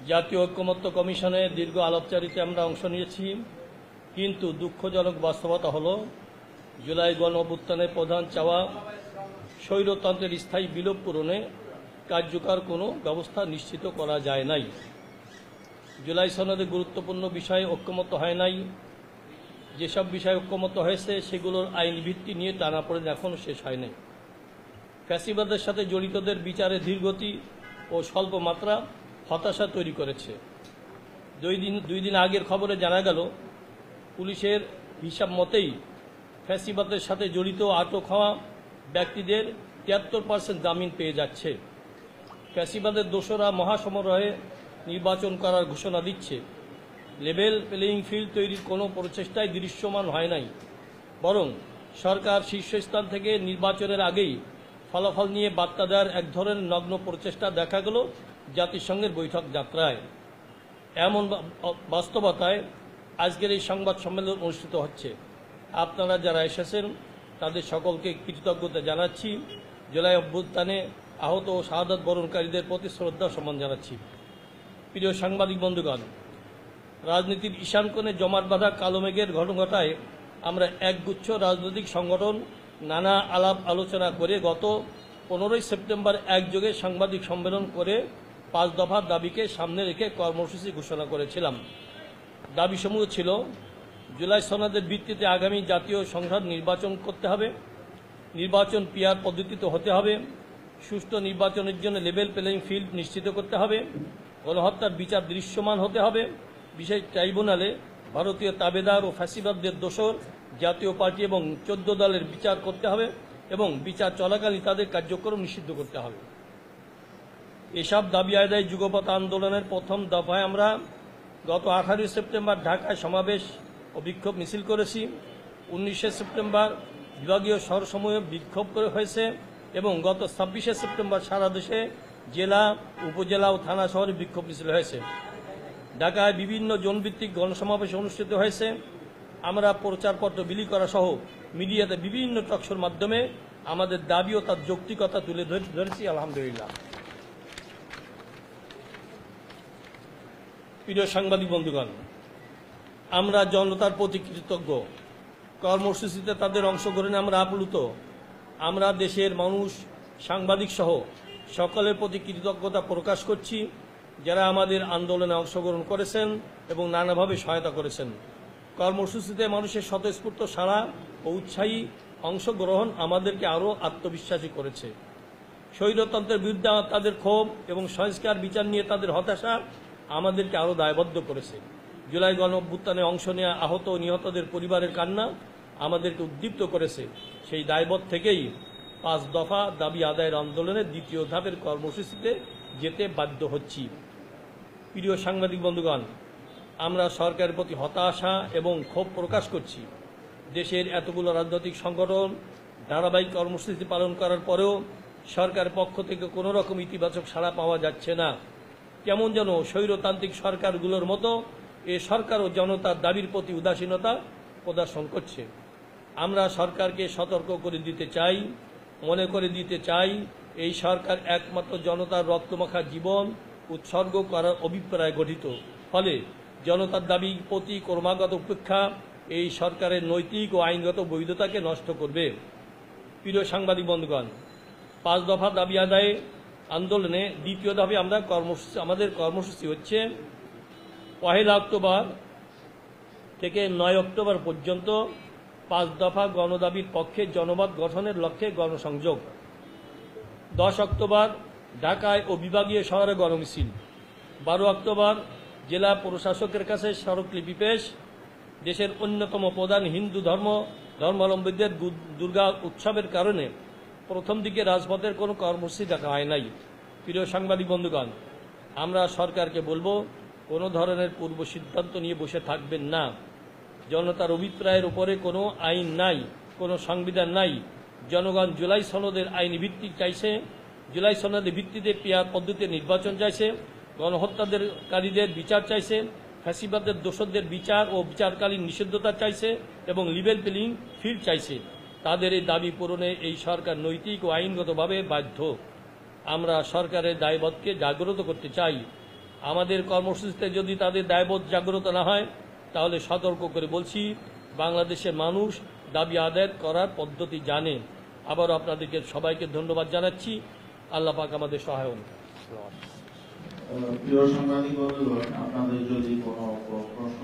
জাতীয় ঐক্যমত্য কমিশনে দীর্ঘ আলাপচারিতায় আমরা অংশ নিয়েছি, কিন্তু দুঃখজনক বাস্তবতা হল জুলাই গণঅভ্যুত্থানের প্রধান চাওয়া স্বৈরতন্ত্রের স্থায়ী বিলোপ পূরণে কার্যকর কোনো ব্যবস্থা নিশ্চিত করা যায় নাই। জুলাই সনদে গুরুত্বপূর্ণ বিষয়ে ঐক্যমত্য হয় নাই। যেসব বিষয়ে ঐক্যমত্য হয়েছে সেগুলোর আইন ভিত্তি নিয়ে টানাপোড়েন এখনও শেষ হয় নাই। ফ্যাসিবাদের সাথে জড়িতদের বিচারে ধীরগতি ও স্বল্প মাত্রা হতাশা তৈরি করেছে। দুই দিন আগের খবরে জানা গেল, পুলিশের হিসাব মতেই ফ্যাসিবাদের সাথে জড়িত আটক হওয়া ব্যক্তিদের 73% জামিন পেয়ে যাচ্ছে। ফ্যাসিবাদের দোষরা মহাসমারোহে নির্বাচন করার ঘোষণা দিচ্ছে। লেভেল প্লেয়িং ফিল্ড তৈরির কোনো প্রচেষ্টাই দৃশ্যমান হয় নাই, বরং সরকার শীর্ষস্থান থেকে নির্বাচনের আগেই ফলাফল নিয়ে বার্তা দেওয়ার এক ধরনের নগ্ন প্রচেষ্টা দেখা গেল জাতিসংঘের বৈঠক যাত্রায়। এমন বাস্তবতায় আজকের এই সংবাদ সম্মেলন অনুষ্ঠিত হচ্ছে। আপনারা যারা এসেছেন তাদের সকলকে কৃতজ্ঞতা জানাচ্ছি। জুলাই অভ্যুত্থানে আহত ও শাহাদাত বরণকারীদের প্রতি শ্রদ্ধা সম্মান জানাচ্ছি। প্রিয় সাংবাদিক বন্ধুগণ, রাজনীতির ঈশান কোণে জমাট বাঁধা কালো মেঘের ঘটনায় আমরা একগুচ্ছ রাজনৈতিক সংগঠন নানা আলাপ আলোচনা করে গত 15ই সেপ্টেম্বর একযোগে সাংবাদিক সম্মেলন করে 5 দফা দাবিকে সামনে রেখে কর্মসূচি ঘোষণা করেছিলাম। দাবিসমূহ ছিল: জুলাই সনদের ভিত্তিতে আগামী জাতীয় সংসদ নির্বাচন করতে হবে, নির্বাচন পিআর পদ্ধতিতে হতে হবে, সুষ্ঠু নির্বাচনের জন্য লেভেল প্লেয়িং ফিল্ড নিশ্চিত করতে হবে, গণহত্যার বিচার দৃশ্যমান হতে হবে, বিশেষ ট্রাইব্যুনালে ভারতীয় তাবেদার ও ফ্যাসিবাদদের দোষর জাতীয় পার্টি এবং 14 দলের বিচার করতে হবে এবং বিচার চলাকালীন তাদের কার্যক্রম নিষিদ্ধ করতে হবে। এসব দাবি আদায় যুগপৎ আন্দোলনের প্রথম দফায় আমরা গত 18 সেপ্টেম্বর ঢাকায় সমাবেশ ও বিক্ষোভ মিছিল করেছি। 19 সেপ্টেম্বর বিভাগীয় শহরসমূহে বিক্ষোভ করে হয়েছে এবং গত 26 সেপ্টেম্বর সারা দেশে জেলা, উপজেলা ও থানা শহরে বিক্ষোভ মিছিল হয়েছে। ঢাকায় বিভিন্ন জোনভিত্তিক গণসমাবেশ অনুষ্ঠিত হয়েছে। আমরা প্রচারপত্র বিলি করা সহ মিডিয়াতে বিভিন্ন টকশোর মাধ্যমে আমাদের দাবি ও তার যৌক্তিকতা তুলে ধরেছি। আলহামদুলিল্লাহ। প্রিয় সাংবাদিক বন্ধুগণ, আমরা জনতার প্রতি কৃতজ্ঞ। কর্মসূচিতে তাদের অংশগ্রহণে আমরা আপ্লুত। আমরা দেশের মানুষ, সাংবাদিক সহ সকলের প্রতি কৃতজ্ঞতা প্রকাশ করছি, যারা আমাদের আন্দোলনে অংশগ্রহণ করেছেন এবং নানাভাবে সহায়তা করেছেন। কর্মসূচিতে মানুষের স্বতঃস্ফূর্ত সাড়া ও উৎসাহী অংশগ্রহণ আমাদেরকে আরও আত্মবিশ্বাসী করেছে। স্বৈরতন্ত্রের বিরুদ্ধে তাদের ক্ষোভ এবং সংস্কার বিচার নিয়ে তাদের হতাশা আমাদেরকে আরও দায়বদ্ধ করেছে। জুলাই গণঅভ্যুত্থানে অংশ নেওয়া আহত ও নিহতদের পরিবারের কান্না আমাদেরকে উদ্দীপ্ত করেছে। সেই দায়বোধ থেকেই 5 দফা দাবি আদায়ের আন্দোলনের দ্বিতীয় ধাপের কর্মসূচিতে যেতে বাধ্য হচ্ছি। প্রিয় সাংবাদিক বন্ধুগণ, আমরা সরকারের প্রতি হতাশা এবং ক্ষোভ প্রকাশ করছি। দেশের এতগুলো রাজনৈতিক সংগঠন ধারাবাহিক কর্মসূচি পালন করার পরেও সরকারের পক্ষ থেকে কোনো রকম ইতিবাচক সাড়া পাওয়া যাচ্ছে না। কেমন যেন স্বৈরতান্ত্রিক সরকারগুলোর মতো এ সরকারও জনতার দাবির প্রতি উদাসীনতা প্রদর্শন করছে। আমরা সরকারকে সতর্ক করে দিতে চাই, মনে করে দিতে চাই, এই সরকার একমাত্র জনতার রক্তমাখা জীবন উৎসর্গ করার অভিপ্রায় গঠিত। ফলে জনতার দাবির প্রতি ক্রমাগত উপেক্ষা এই সরকারের নৈতিক ও আইনগত বৈধতাকে নষ্ট করবে। প্রিয় সাংবাদিক বন্ধুগণ, 5 দফা দাবি আদায়ে আন্দোলনে দ্বিতীয় ধাপে আমাদের কর্মসূচি হচ্ছে 1 অক্টোবর থেকে 9 অক্টোবর পর্যন্ত 5 দফা গণদাবির পক্ষে জনমত গঠনের লক্ষ্যে গণসংযোগ। 10 অক্টোবর ঢাকায় ও বিভাগীয় শহরে গণমিছিল। 12 অক্টোবর জেলা প্রশাসকের কাছে স্মারকলিপি পেশ। দেশের অন্যতম প্রধান হিন্দু ধর্মাবলম্বীদের দুর্গা উৎসবের কারণে প্রথম দিকে রাজপথের কোনো কর্মসূচি দেখা হয় নাই। প্রিয় সাংবাদিক বন্ধুগণ, আমরা সরকারকে বলবো, কোনো ধরনের পূর্ব সিদ্ধান্ত নিয়ে বসে থাকবেন না। জনতার অভিপ্রায়ের উপরে কোনো আইন নাই, কোনো সংবিধান নাই। জনগণ জুলাই সনদের আইনি ভিত্তি চাইছে, জুলাই সনদের ভিত্তিতে পিআর পদ্ধতিতে নির্বাচন চাইছে, গণহত্যাকারীদের বিচার চাইছে, ফ্যাসিবাদের দোষরদের বিচার ও বিচারকালীন নিষিদ্ধতা চাইছে এবং লেভেল প্লেয়িং ফিল্ড চাইছে। তাদের এই দাবি পূরণে এই সরকার নৈতিক ও আইনগতভাবে বাধ্য। আমরা সরকারের দায়বদ্ধকে জাগ্রত করতে চাই। আমাদের কর্মসূচিতে যদি তাদের দায়বোধ জাগ্রত না হয় তাহলে সতর্ক করে বলছি, বাংলাদেশের মানুষ দাবি আদায় করার পদ্ধতি জানে। আবারও আপনাদেরকে সবাইকে ধন্যবাদ জানাচ্ছি। আল্লাহ পাক আমাদের সহায় হোন। প্রিয় সাংবাদিক বন্ধুগণ, আপনাদের যদি কোনো প্রশ্ন